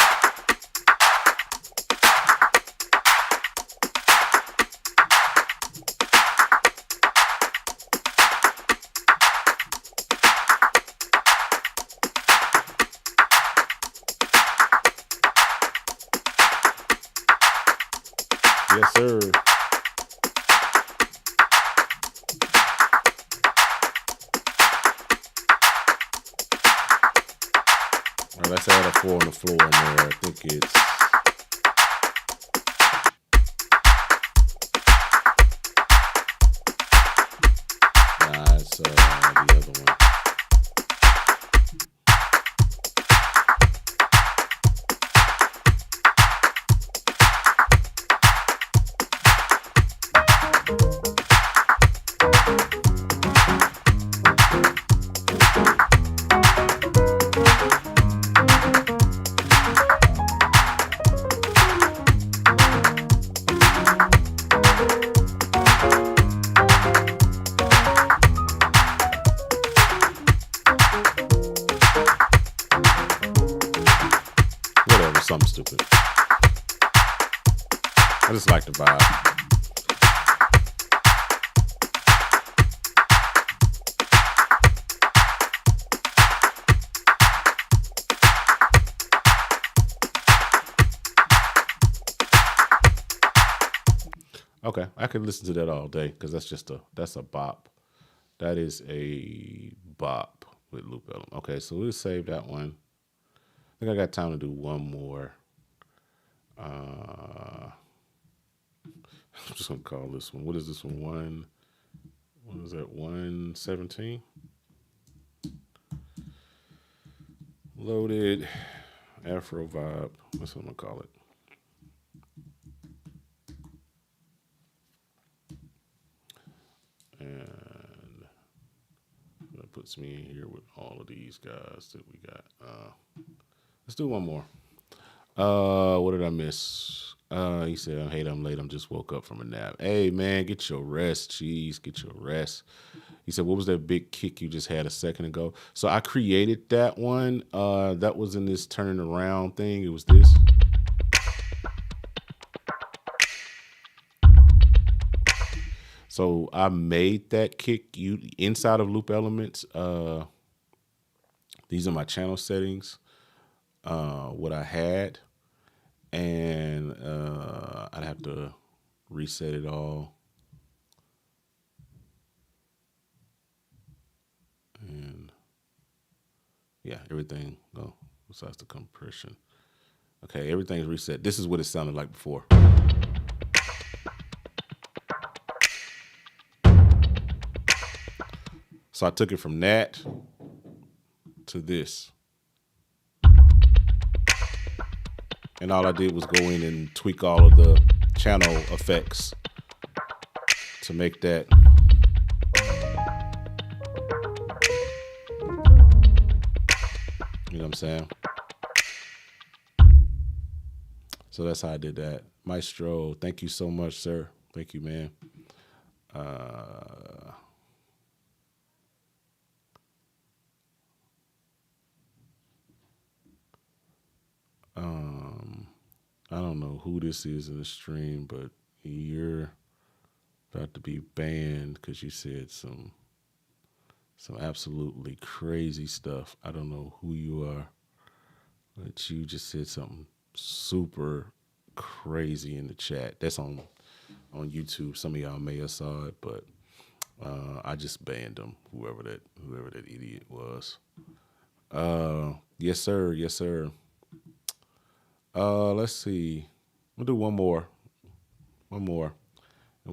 Yes, sir. All right, let's add a 4 on the floor in there. I think it's it's the other one. Whatever, something stupid. I just like the vibe. Okay, I could listen to that all day because that's a bop. That is a bop with loop element. Okay, so we'll save that one. I think I got time to do one more. I'm just gonna call this one. What is this one? What is that? 117. Loaded Afro vibe. That's what I'm gonna call it. And that puts me in here with all of these guys that we got. Let's do one more. What did I miss? He said, I hate I'm late. I'm just woke up from a nap. Hey man, get your rest. Jeez, get your rest. He said, what was that big kick you just had a second ago? So I created that one. That was in this turning around thing. It was this. So I made that kick inside of Loop Elements. These are my channel settings. What I had. And I'd have to reset it all. And yeah, everything. Oh, besides the compression. Okay, everything's reset. This is what it sounded like before. So I took it from that to this. And all I did was go in and tweak all of the channel effects to make that. You know what I'm saying? So that's how I did that. Maestro, thank you so much, sir. Thank you, man. I don't know who this is in the stream, but you're about to be banned because you said some absolutely crazy stuff. I don't know who you are, but you just said something super crazy in the chat. That's on YouTube. Some of y'all may have saw it, but I just banned him. Whoever that idiot was. Yes sir. Yes sir. Let's see. We'll do one more, and we're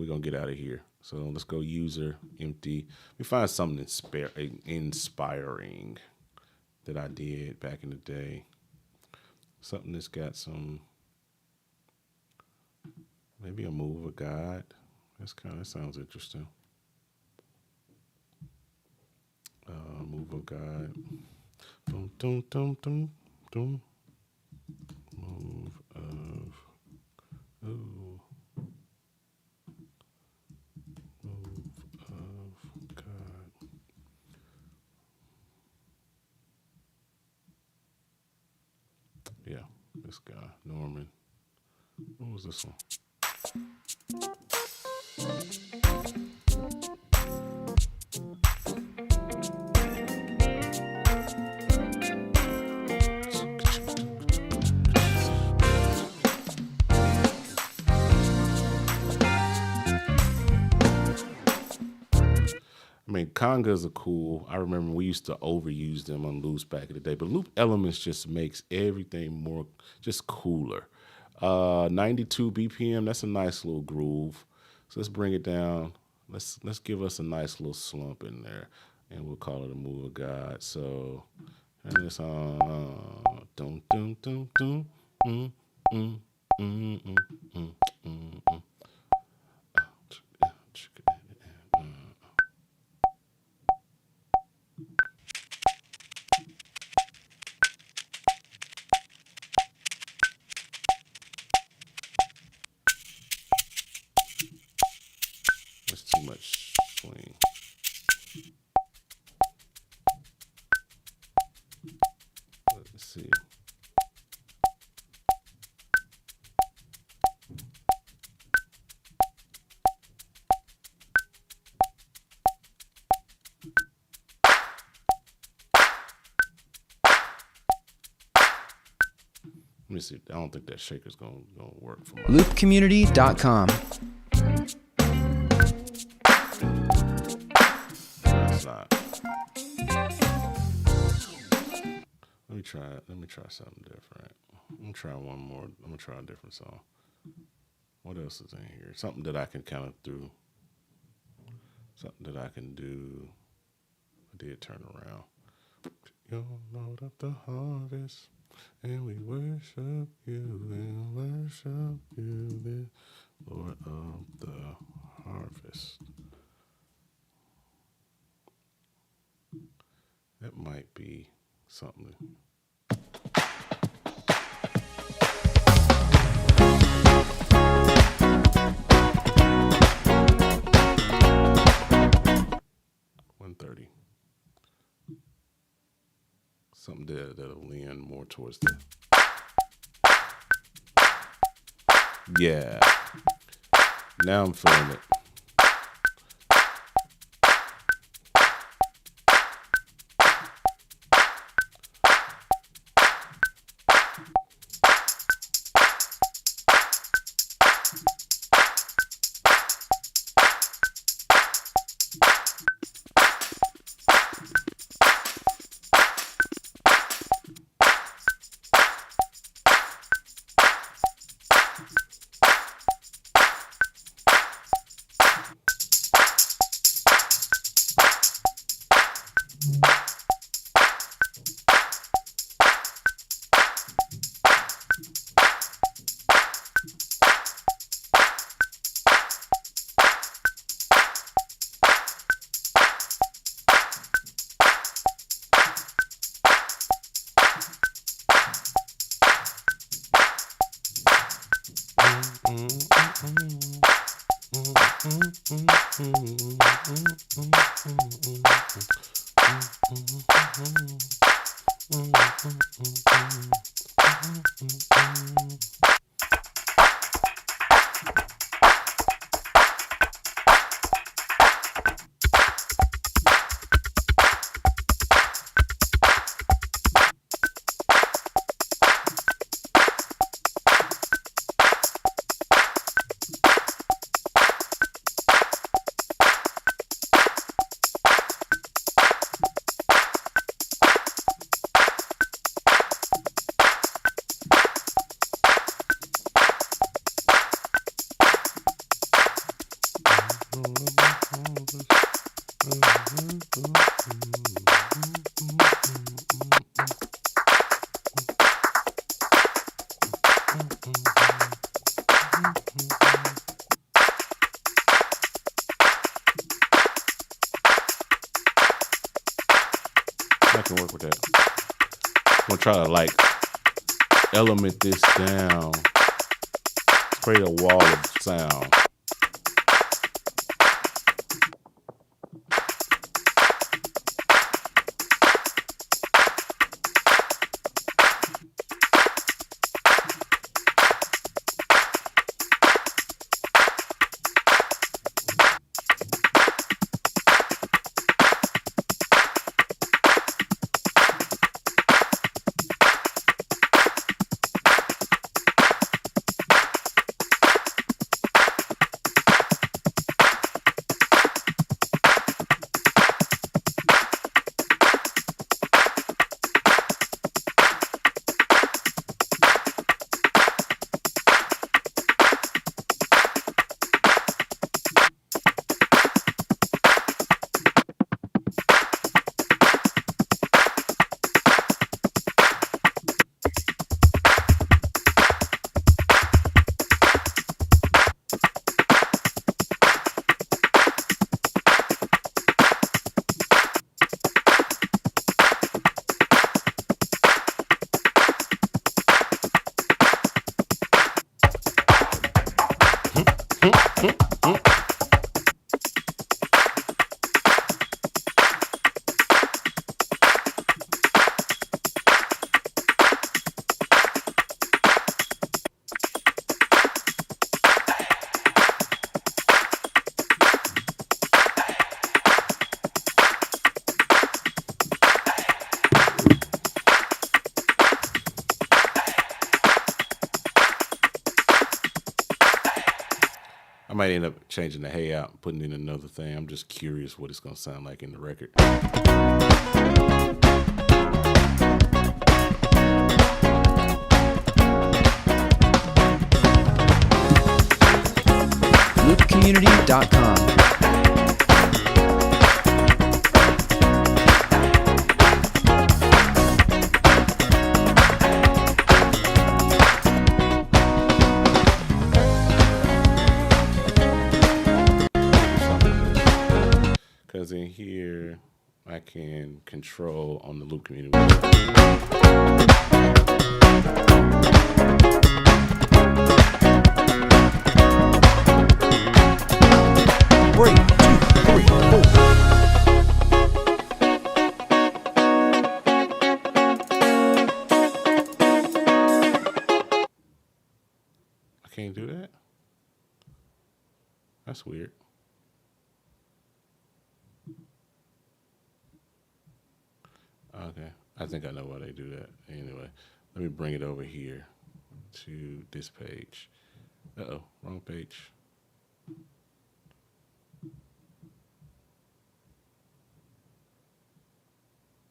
gonna get out of here. So let's go user empty. We find something inspiring that I did back in the day. Something that's got some, maybe a move of God. That sounds interesting. Move of God. Boom, dum, dum, dum, dum. Move of, ooh. Move of God. Yeah, this guy, Norman. What was this one? I mean, congas are cool. I remember we used to overuse them on loops back in the day, but loop elements just makes everything more just cooler. 92 BPM, that's a nice little groove. So let's bring it down. Let's give us a nice little slump in there, and we'll call it a move of God. So, and it's on dum dum dum dum mm mm mm mm mm mm mm. That's too much swing. Let's see. Let me see. I don't think that shaker's gonna work for me. loopcommunity.com. That's not. Let me try something different. I'm gonna try one more. I'm gonna try a different song. What else is in here? Something that I can kind of do. Something that I can do. I did turn around. You're Lord of the harvest, and we worship you and worship you, the Lord of the harvest. That might be something. Something that'll lean more towards the. Yeah. Now I'm feeling it. I can work with that. I'm gonna try to like element this down, create a wall of sound. I might end up changing the hey out and putting in another thing. I'm just curious what it's going to sound like in the record. loopcommunity.com. and control on the loop community. Three, two, three, four. I can't do that? That's weird. Okay, I think I know why they do that. Anyway, let me bring it over here to this page. Uh-oh, wrong page.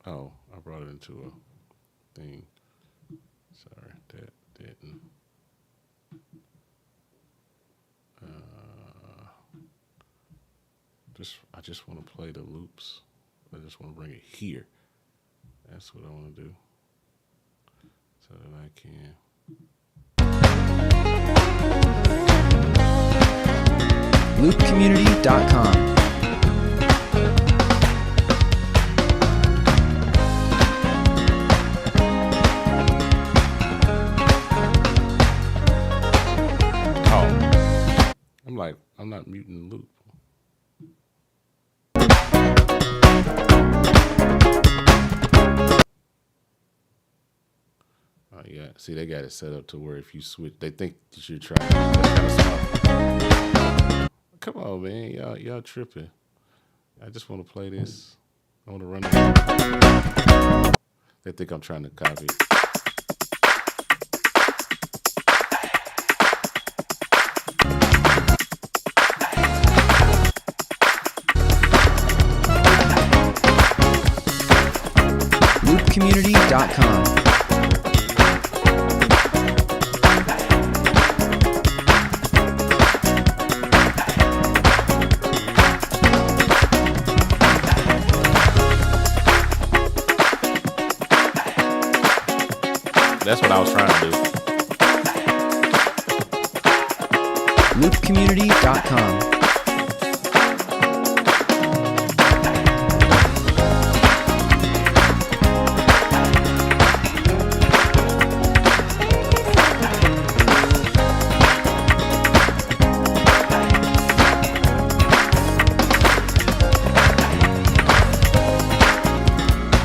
Oh, I brought it into a thing. Sorry, that didn't. I just want to play the loops. I just want to bring it here. That's what I want to do, so that I can. Loopcommunity.com. Oh, I'm not muting the loop. Oh yeah, see, they got it set up to where if you switch, they think that you're trying. That's kind of smart. Come on, man, y'all tripping. I just want to play this. I want to run it. They think I'm trying to copy. Loopcommunity.com. That's what I was trying to do. Loopcommunity.com.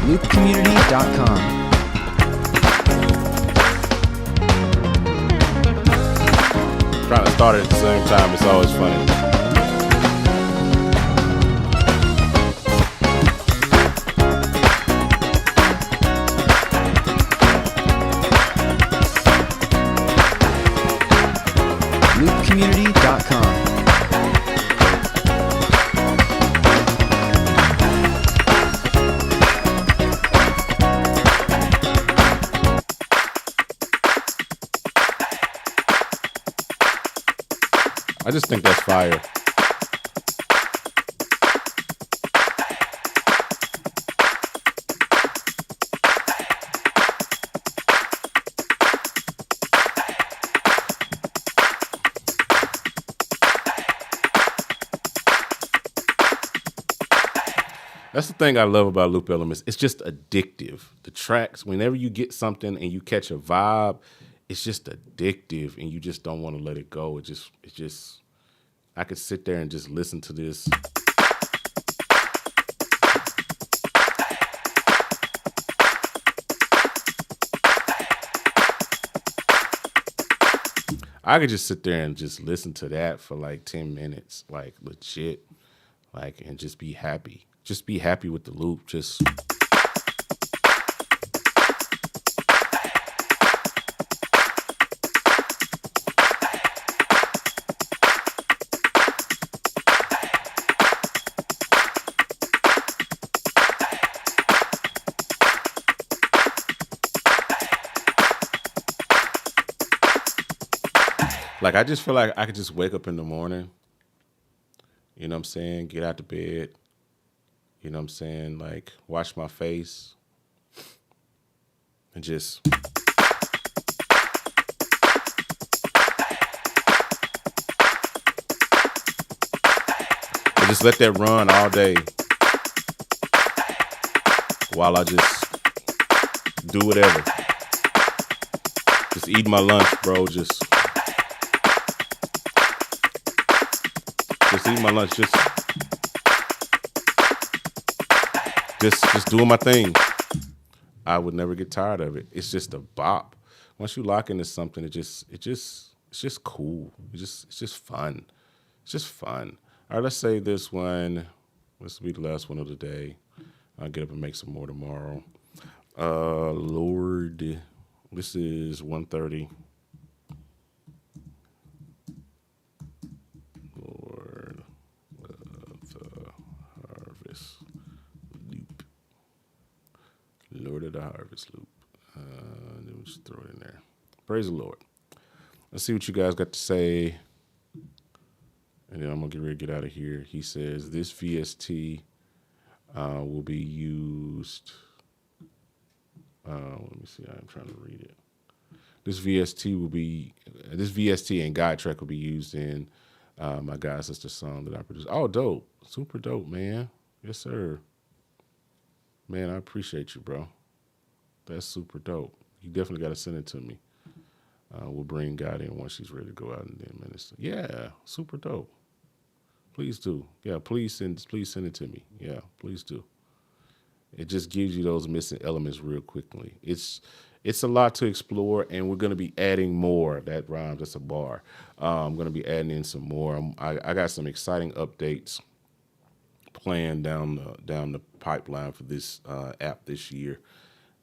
Loopcommunity.com. Trying to start it at the same time, it's always funny. Loopcommunity.com. I just think that's fire. That's the thing I love about loop elements. It's just addictive. The tracks, whenever you get something and you catch a vibe, it's just addictive and you just don't want to let it go. It's just, I could sit there and just listen to this. I could just sit there and just listen to that for like 10 minutes, like legit, like, and just be happy. Just be happy with the loop. Just. Like, I just feel like I could just wake up in the morning, you know what I'm saying? Get out the bed, you know what I'm saying? Like, wash my face and just. And just let that run all day. while I just do whatever. Just eat my lunch, bro. Just eat my lunch. Just doing my thing. I would never get tired of it. It's just a bop. Once you lock into something, it's just cool. It's just fun. It's just fun. All right, let's say this one. This will be the last one of the day. I'll get up and make some more tomorrow. Lord, this is 1:30. Lord of the Harvest Loop. Lord of the Harvest Loop. Then we'll just throw it in there. Praise the Lord. Let's see what you guys got to say. And then I'm going to get ready to get out of here. He says, this VST will be used. Let me see. I'm trying to read it. This VST and guide track will be used in my God Sister song that I produced. Oh, dope. Super dope, man. Yes, sir. Man, I appreciate you, bro. That's super dope. You definitely got to send it to me. We'll bring God in once she's ready to go out and then minister. Yeah, super dope. Please do. Yeah, please send it to me. Yeah, please do. It just gives you those missing elements real quickly. It's a lot to explore, and we're going to be adding more. That rhymes. That's a bar. I'm going to be adding in some more. I got some exciting updates planned down the pipeline for this app this year.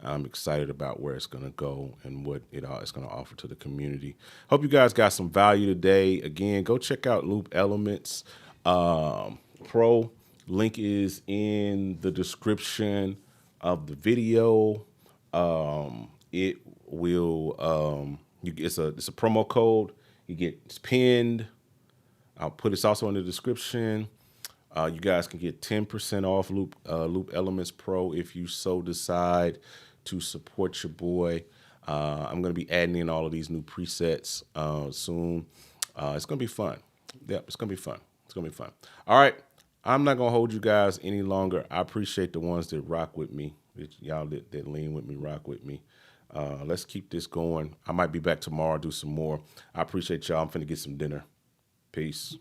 I'm excited about where it's going to go and what it's going to offer to the community. Hope you guys got some value today. Again, go check out Loop Elements Pro. Link is in the description of the video. It will it's a promo code. It's pinned. It's also in the description. You guys can get 10% off Loop Elements Pro if you so decide to support your boy. I'm going to be adding in all of these new presets soon. It's going to be fun. Yep, it's going to be fun. It's going to be fun. All right. I'm not going to hold you guys any longer. I appreciate the ones that rock with me. Y'all that lean with me, rock with me. Let's keep this going. I might be back tomorrow, do some more. I appreciate y'all. I'm finna get some dinner. Peace.